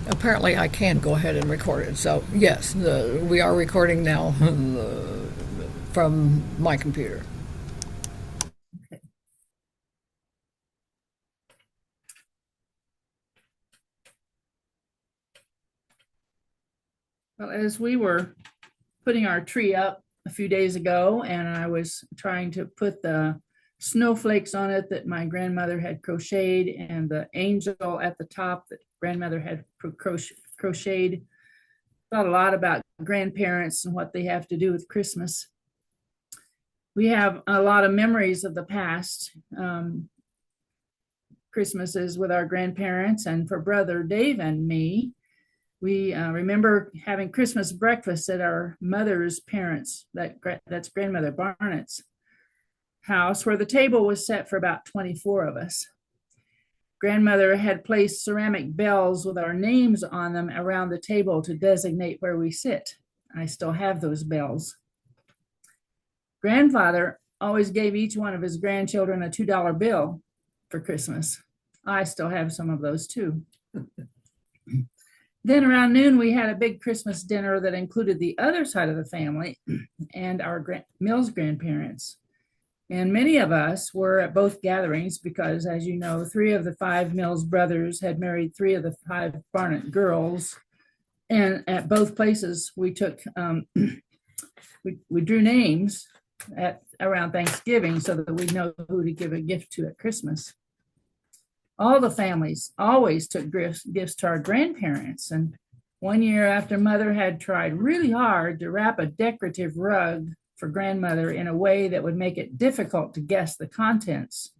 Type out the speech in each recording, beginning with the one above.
Apparently, I can go ahead and record it. So, yes, we are recording now from my computer. Well, as we were putting our tree up a few days ago, and I was trying to put the snowflakes on it that my grandmother had crocheted and the angel at the top that grandmother had crocheted, thought a lot about grandparents and what they have to do with Christmas. We have a lot of memories of the past Christmases with our grandparents, and for brother Dave and me, we remember having Christmas breakfast at our mother's parents, that's grandmother Barnett's house, where the table was set for about 24 of us. Grandmother had placed ceramic bells with our names on them around the table to designate where we sit. I still have those bells. Grandfather always gave each one of his grandchildren a $2 bill for Christmas. I still have some of those too. Then around noon, we had a big Christmas dinner that included the other side of the family and our Mills grandparents. And many of us were at both gatherings because, as you know, 3 of the 5 Mills brothers had married 3 of the 5 Barnett girls. And at both places, we took, we drew names at around Thanksgiving so that we'd know who to give a gift to at Christmas. All the families always took gifts to our grandparents. And one year after mother had tried really hard to wrap a decorative rug for grandmother in a way that would make it difficult to guess the contents,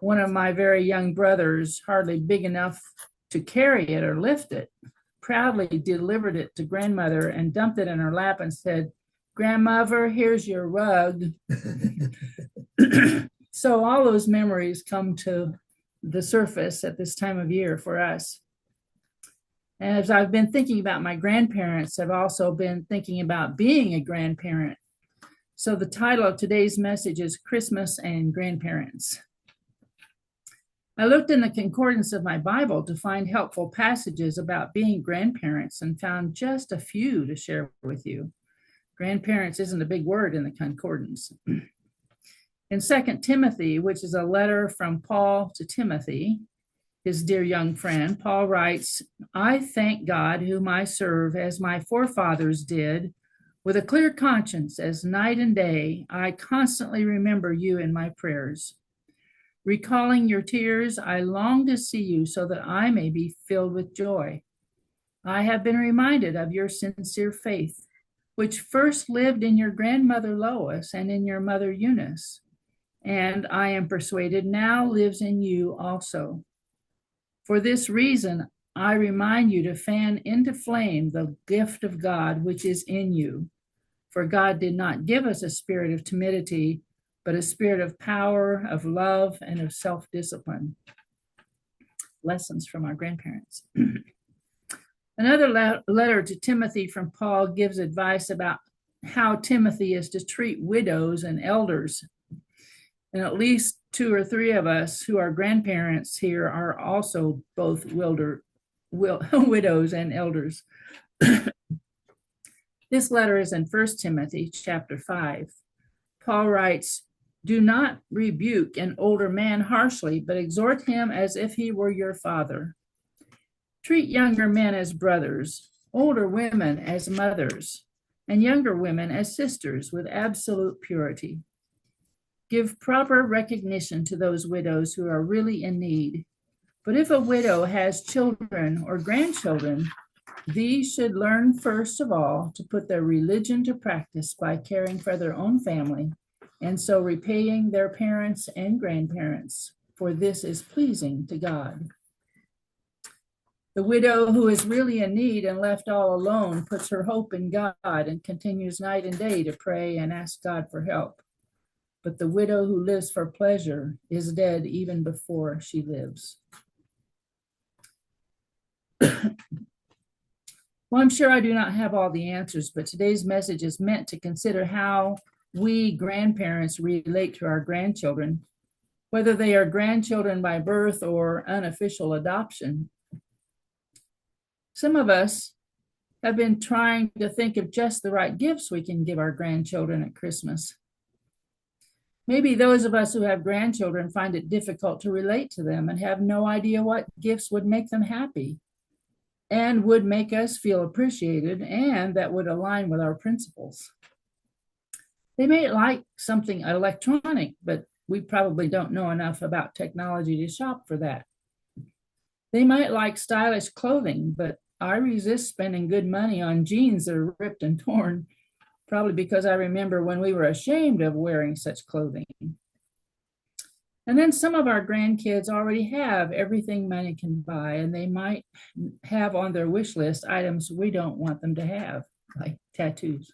one of my very young brothers, hardly big enough to carry it or lift it, proudly delivered it to grandmother and dumped it in her lap and said, "Grandmother, here's your rug." So all those memories come to the surface at this time of year for us. As I've been thinking about my grandparents, I've also been thinking about being a grandparent. So the title of today's message is Christmas and Grandparents. I looked in the concordance of my Bible to find helpful passages about being grandparents and found just a few to share with you. Grandparents isn't a big word in the concordance. In 2 Timothy, which is a letter from Paul to Timothy, his dear young friend, Paul writes, "I thank God whom I serve as my forefathers did, with a clear conscience as night and day. I constantly remember you in my prayers. Recalling your tears, I long to see you so that I may be filled with joy. I have been reminded of your sincere faith, which first lived in your grandmother Lois and in your mother Eunice, and I am persuaded now lives in you also. For this reason, I remind you to fan into flame the gift of God which is in you. For God did not give us a spirit of timidity, but a spirit of power, of love, and of self-discipline." Lessons from our grandparents. Another letter to Timothy from Paul gives advice about how Timothy is to treat widows and elders. And at least 2 or 3 of us who are grandparents here are also both widows and elders. This letter is in 1 Timothy chapter 5. Paul writes, "Do not rebuke an older man harshly, but exhort him as if he were your father. Treat younger men as brothers, older women as mothers, and younger women as sisters with absolute purity. Give proper recognition to those widows who are really in need. But if a widow has children or grandchildren, these should learn first of all to put their religion to practice by caring for their own family, and so repaying their parents and grandparents, for this is pleasing to God. The widow who is really in need and left all alone puts her hope in God and continues night and day to pray and ask God for help. But the widow who lives for pleasure is dead even before she lives." Well, I'm sure I do not have all the answers, but today's message is meant to consider how we grandparents relate to our grandchildren, whether they are grandchildren by birth or unofficial adoption. Some of us have been trying to think of just the right gifts we can give our grandchildren at Christmas. Maybe those of us who have grandchildren find it difficult to relate to them and have no idea what gifts would make them happy and would make us feel appreciated and that would align with our principles. They may like something electronic, but we probably don't know enough about technology to shop for that. They might like stylish clothing, but I resist spending good money on jeans that are ripped and torn, probably because I remember when we were ashamed of wearing such clothing. And then some of our grandkids already have everything money can buy, and they might have on their wish list items we don't want them to have, like tattoos.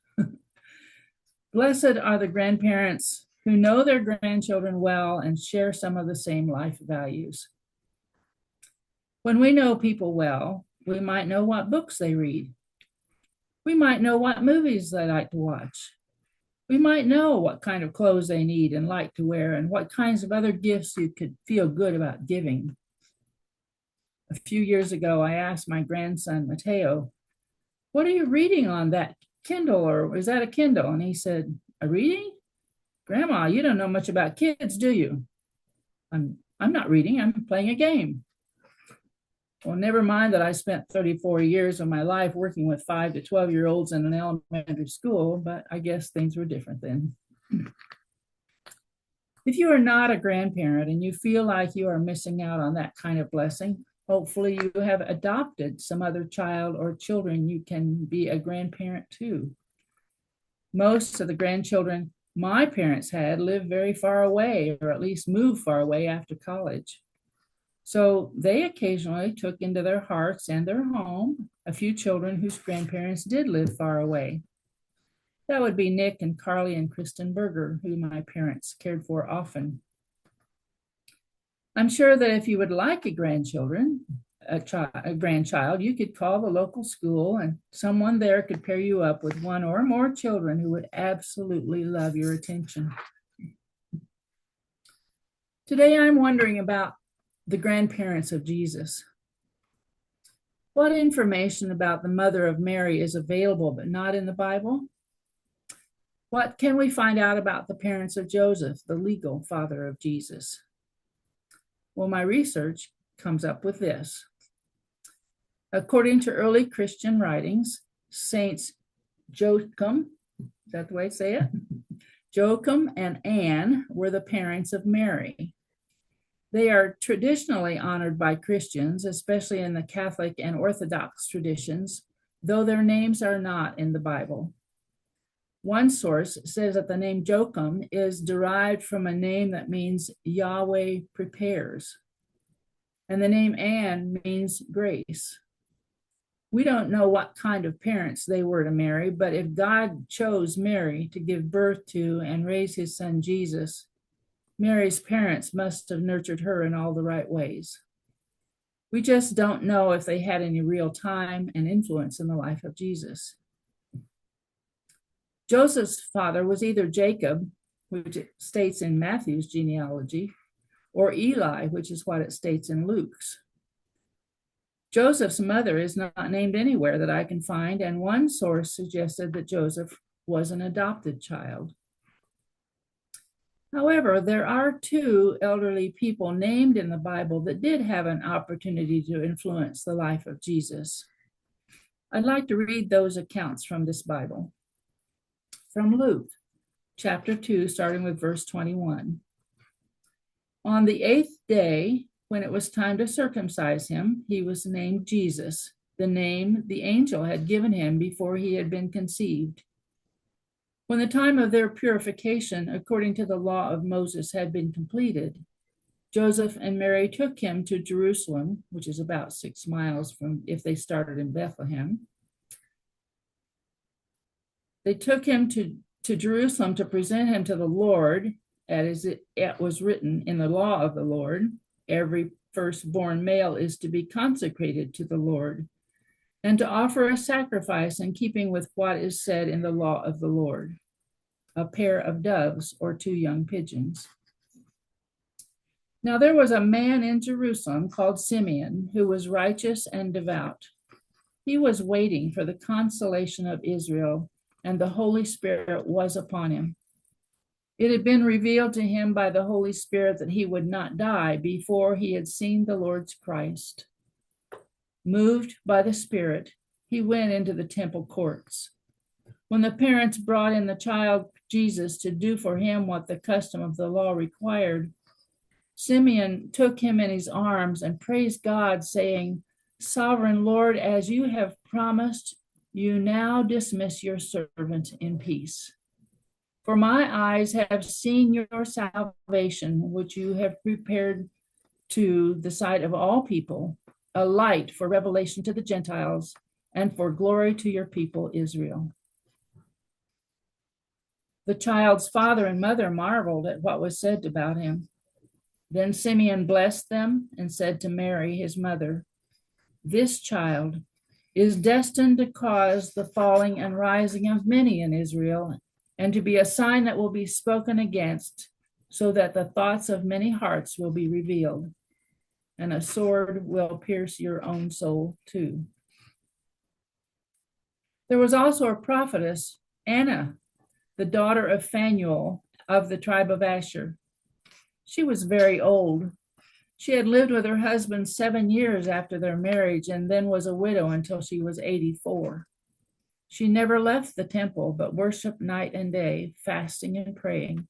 Blessed are the grandparents who know their grandchildren well and share some of the same life values. When we know people well, we might know what books they read. We might know what movies they like to watch. We might know what kind of clothes they need and like to wear and what kinds of other gifts you could feel good about giving. A few years ago, I asked my grandson, Mateo, "What are you reading on that Kindle, or is that a Kindle?" And he said, "A reading? Grandma, you don't know much about kids, do you?" I'm not reading, I'm playing a game. Well, never mind that I spent 34 years of my life working with 5 to 12-year-olds in an elementary school, but I guess things were different then. If you are not a grandparent and you feel like you are missing out on that kind of blessing, hopefully you have adopted some other child or children you can be a grandparent to. Most of the grandchildren my parents had lived very far away, or at least moved far away after college. So they occasionally took into their hearts and their home a few children whose grandparents did live far away. That would be Nick and Carly and Kristen Berger, who my parents cared for often. I'm sure that if you would like a grandchild, you could call the local school and someone there could pair you up with one or more children who would absolutely love your attention. Today, I'm wondering about the grandparents of Jesus. What information about the mother of Mary is available but not in the Bible? What can we find out about the parents of Joseph, the legal father of Jesus? Well, my research comes up with this. According to early Christian writings, Saints Joachim, is that the way to say it? Joachim and Anne were the parents of Mary. They are traditionally honored by Christians, especially in the Catholic and Orthodox traditions, though their names are not in the Bible. One source says that the name Joachim is derived from a name that means Yahweh prepares, and the name Anne means grace. We don't know what kind of parents they were to Mary, but if God chose Mary to give birth to and raise his son Jesus, Mary's parents must have nurtured her in all the right ways. We just don't know if they had any real time and influence in the life of Jesus. Joseph's father was either Jacob, which it states in Matthew's genealogy, or Eli, which is what it states in Luke's. Joseph's mother is not named anywhere that I can find, and one source suggested that Joseph was an adopted child. However, there are 2 elderly people named in the Bible that did have an opportunity to influence the life of Jesus. I'd like to read those accounts from this Bible. From Luke, chapter 2, starting with verse 21. On the 8th day, when it was time to circumcise him, he was named Jesus, the name the angel had given him before he had been conceived. When the time of their purification, according to the law of Moses, had been completed, Joseph and Mary took him to Jerusalem, which is about 6 miles from if they started in Bethlehem. They took him to Jerusalem to present him to the Lord, as it was written in the law of the Lord. Every firstborn male is to be consecrated to the Lord, and to offer a sacrifice in keeping with what is said in the law of the Lord, a pair of doves or 2 young pigeons. Now there was a man in Jerusalem called Simeon, who was righteous and devout. He was waiting for the consolation of Israel, and the Holy Spirit was upon him. It had been revealed to him by the Holy Spirit that he would not die before he had seen the Lord's Christ. Moved by the Spirit, he went into the temple courts. When the parents brought in the child Jesus to do for him what the custom of the law required, Simeon took him in his arms and praised God, saying, "Sovereign Lord, as you have promised, you now dismiss your servant in peace. For my eyes have seen your salvation, which you have prepared to the sight of all people, a light for revelation to the Gentiles and for glory to your people Israel." The child's father and mother marveled at what was said about him. Then Simeon blessed them and said to Mary, his mother, "This child is destined to cause the falling and rising of many in Israel, and to be a sign that will be spoken against, so that the thoughts of many hearts will be revealed, and a sword will pierce your own soul too." There was also a prophetess, Anna, the daughter of Phanuel of the tribe of Asher. She was very old. She had lived with her husband 7 years after their marriage and then was a widow until she was 84. She never left the temple, but worshiped night and day, fasting and praying.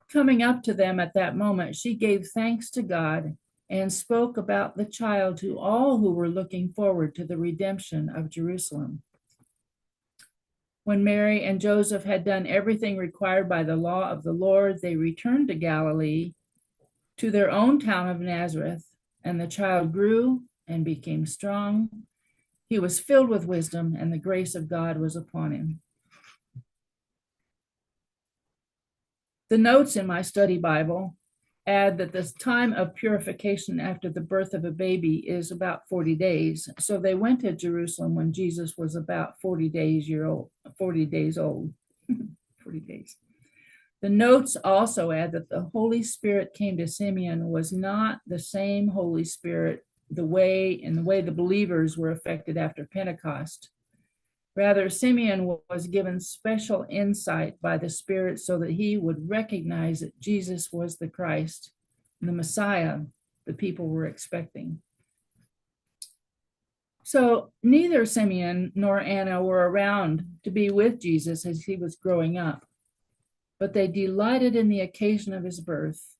Coming up to them at that moment, she gave thanks to God and spoke about the child to all who were looking forward to the redemption of Jerusalem. When Mary and Joseph had done everything required by the law of the Lord, they returned to Galilee, to their own town of Nazareth, and the child grew and became strong. He was filled with wisdom, and the grace of God was upon him. The notes in my study Bible add that the time of purification after the birth of a baby is about 40 days. So they went to Jerusalem when Jesus was about 40 days old. 40 days. The notes also add that the Holy Spirit came to Simeon was not the same Holy Spirit the way the believers were affected after Pentecost. Rather, Simeon was given special insight by the Spirit so that he would recognize that Jesus was the Christ, the Messiah the people were expecting. So neither Simeon nor Anna were around to be with Jesus as he was growing up, but they delighted in the occasion of his birth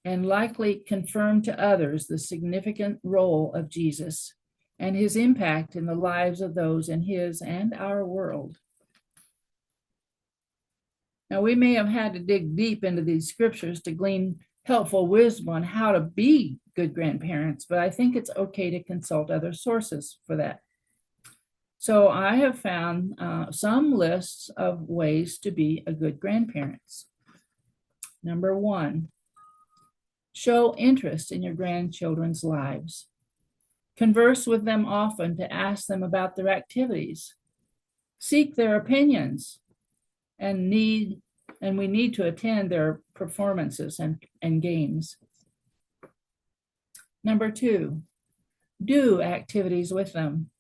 and likely confirmed to others the significant role of Jesus and his impact in the lives of those in his and our world. Now, we may have had to dig deep into these scriptures to glean helpful wisdom on how to be good grandparents, but I think it's okay to consult other sources for that. So I have found some lists of ways to be a good grandparent. Number 1, show interest in your grandchildren's lives. Converse with them often to ask them about their activities. Seek their opinions, and we need to attend their performances and games. Number 2, do activities with them.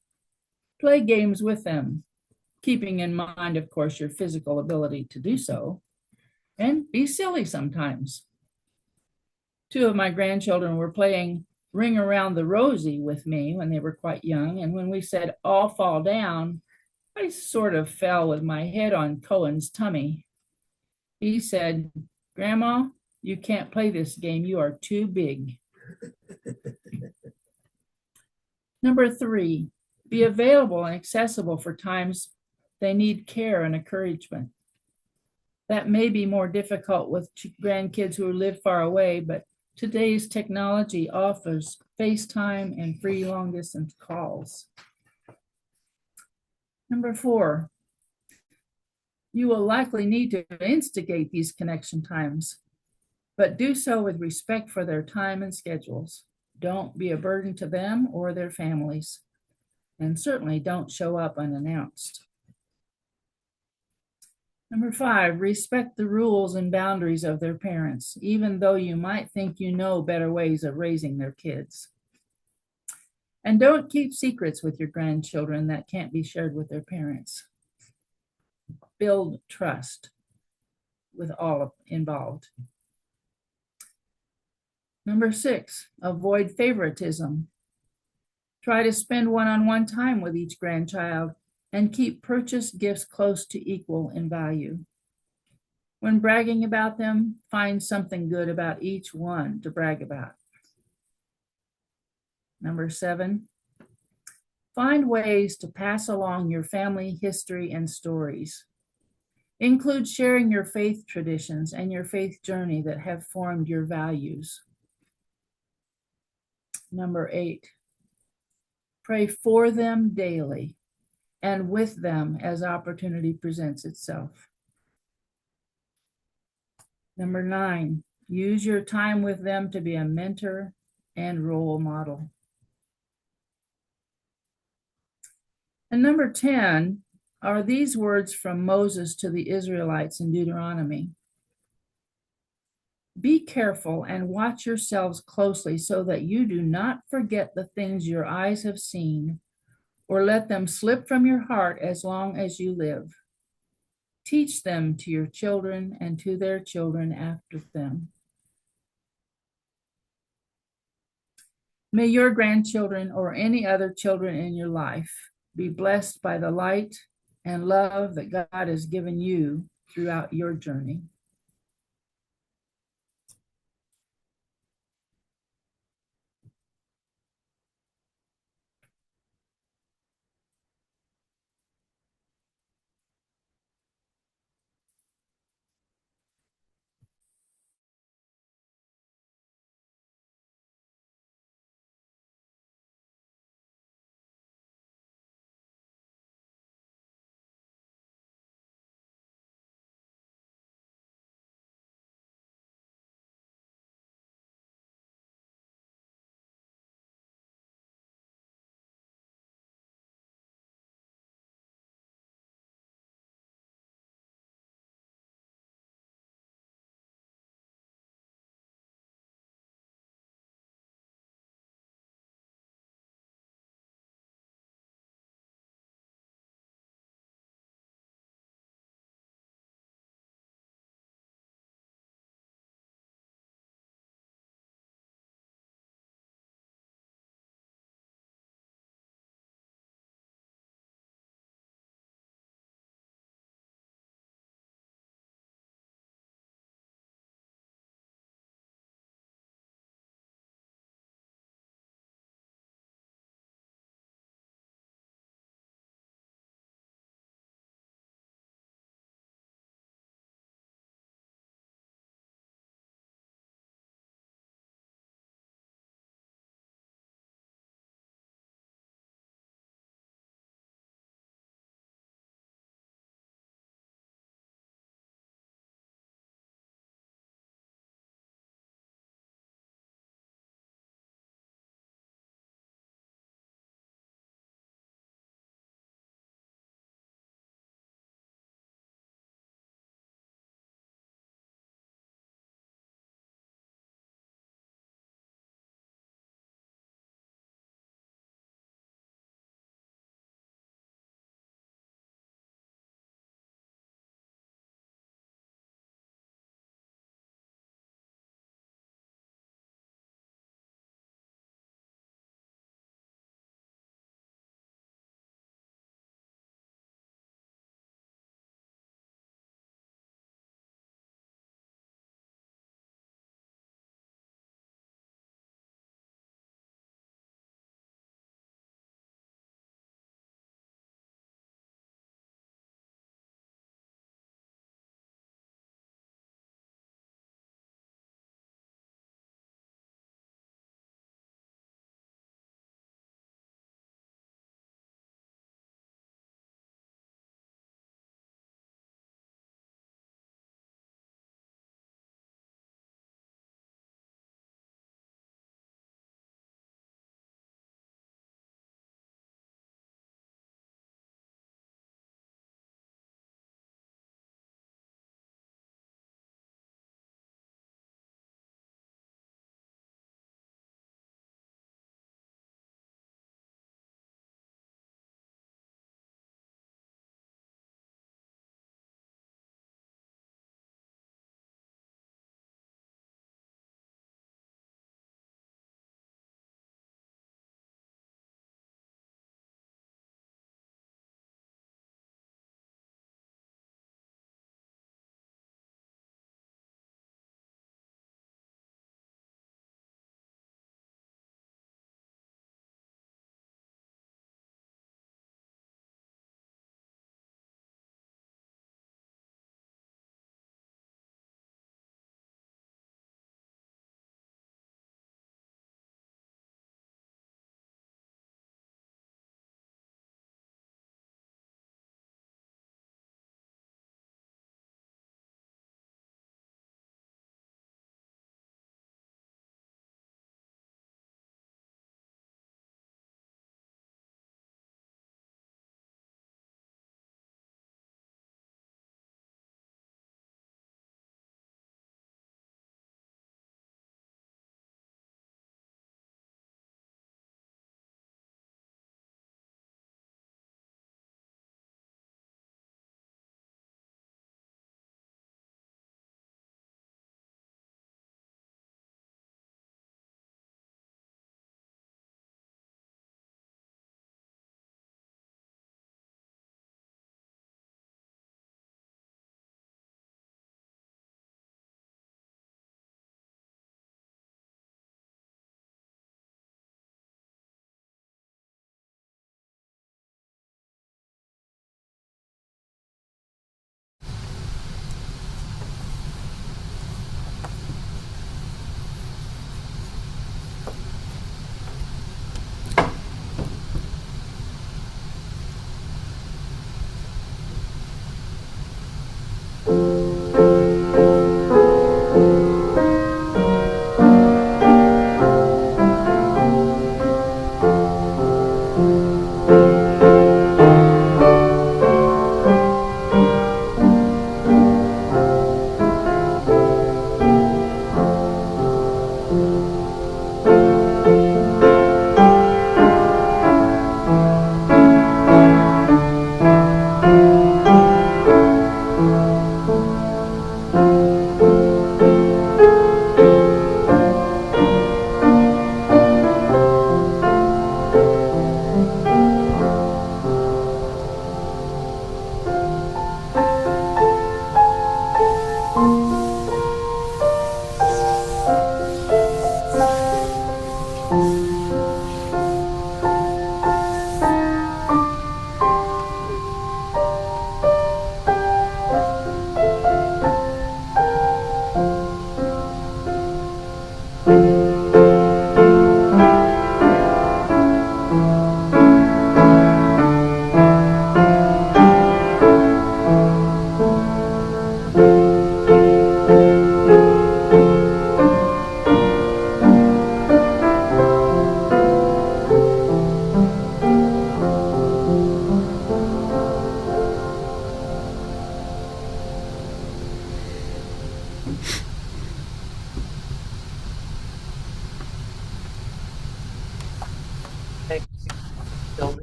Play games with them, keeping in mind, of course, your physical ability to do so, and be silly sometimes. 2 of my grandchildren were playing Ring Around the Rosie with me when they were quite young, and when we said all fall down, I sort of fell with my head on Cohen's tummy. He said, "Grandma, you can't play this game. You are too big." Number 3, be available and accessible for times they need care and encouragement. That may be more difficult with grandkids who live far away, but today's technology offers FaceTime and free long-distance calls. Number 4, you will likely need to instigate these connection times, but do so with respect for their time and schedules. Don't be a burden to them or their families, and certainly don't show up unannounced. Number 5, respect the rules and boundaries of their parents, even though you might think you know better ways of raising their kids. And don't keep secrets with your grandchildren that can't be shared with their parents. Build trust with all involved. Number 6, avoid favoritism. Try to spend one-on-one time with each grandchild and keep purchased gifts close to equal in value. When bragging about them, find something good about each one to brag about. Number 7, find ways to pass along your family history and stories. Include sharing your faith traditions and your faith journey that have formed your values. Number 8, pray for them daily and with them as opportunity presents itself. Number 9, use your time with them to be a mentor and role model. And number 10 are these words from Moses to the Israelites in Deuteronomy. Be careful and watch yourselves closely so that you do not forget the things your eyes have seen, or let them slip from your heart as long as you live. Teach them to your children and to their children after them. May your grandchildren or any other children in your life be blessed by the light and love that God has given you throughout your journey.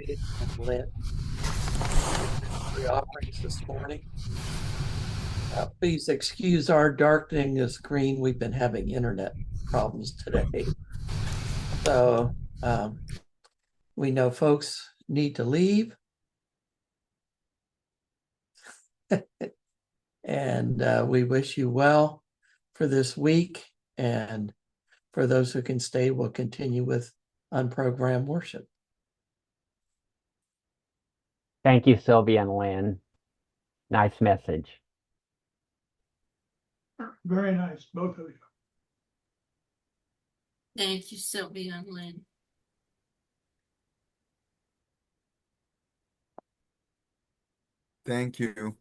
Sylvia and Lynn for the offerings this morning. Please excuse our darkening the screen. We've been having internet problems today. So we know folks need to leave. And we wish you well for this week. And for those who can stay, we'll continue with unprogrammed worship. Thank you, Sylvia and Lynn. Nice message. Very nice, both of you. Thank you, Sylvia and Lynn. Thank you.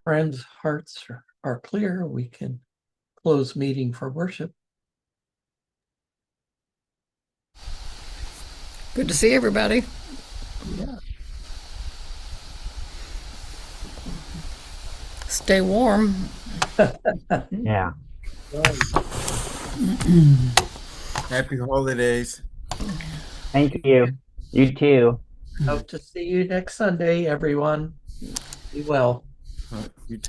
friends' hearts are clear, we can close meeting for worship. Good to see everybody. Yeah. Stay warm. Yeah. Happy holidays. Thank you. You too. Hope to see you next Sunday, everyone. Be well. You